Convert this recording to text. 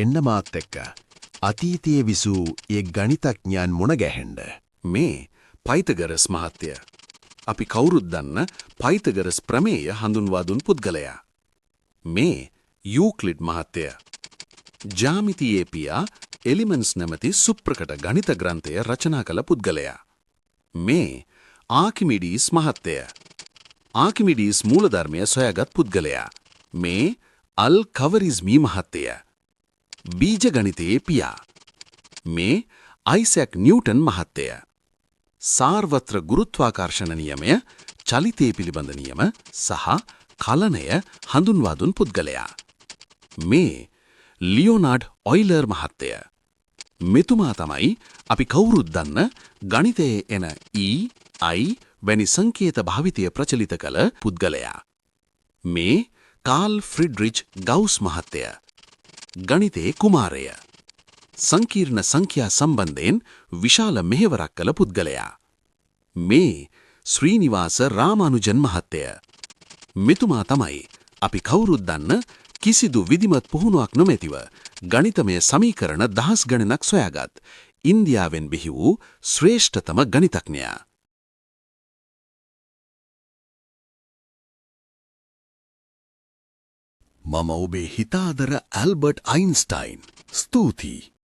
එන්න මාත් එක්ක අතීතයේ විසූ ඒ ගණිතඥයන් මුණ ගැහෙන්න. මේ පයිතගරස් මහත්තය. අපි කවුරුත් දන්න පයිතගරස් ප්‍රමේය හඳුන්වා දුන් පුද්ගලයා. මේ යූක්ලිඩ් මහත්තය. ජ්‍යාමිතියේ පියා එලිමන්ට්ස් නැමැති සුප්‍රකට ගණිත ග්‍රන්ථය රචනා කළ පුද්ගලයා. මේ ආකිමිඩීස් මහත්තය. ආකිමිඩීස් මූලධර්මය සොයාගත් පුද්ගලයා. මේ අල් කවරිස්මී මහත්තය. බීජ ගණිතයේ පියා. මේ අයිසැක් නිව්ටන් මහත්තය. සාර්වත්‍ර ගුරුත්වාකර්ෂණ නියමය, චලිතය පිළිබඳ නියම සහ කලනය හඳුන්වා දුන් පුද්ගලයා. මේ ලියෝනාඩ් ඔයිලර් මහත්තය. මෙතුමා තමයි අපි කවුරුත් දන්න ගණිතයේ එන I වැනි සංකේත භාවිතය ප්‍රචලිත කළ පුද්ගලයා. මේ කාල් ෆ්‍රිඩ්රිච් ගවුස් මහත්තය. ගණිතයේ කුමාරය. සංකීර්ණ සංඛ්‍යා සම්බන්ධයෙන් විශාල මෙහෙවරක් කළ පුද්ගලයා. මේ ශ්‍රීනිවාස රාමානුජන් මහත්තය. මෙතුමා තමයි අපි කවුරුත් දන්න කිසිදු විධිමත් පුහුණුවක් නොමැතිව ගණිතමය සමීකරණ දහස් ගණනක් සොයාගත් ඉන්දියාවෙන් බිහි වූ ශ්‍රේෂ්ඨතම ගණිතඥයා. මම ඔබේ හිතාදර ඇල්බර්ට් අයින්ස්ටයින්. ස්තුතියි.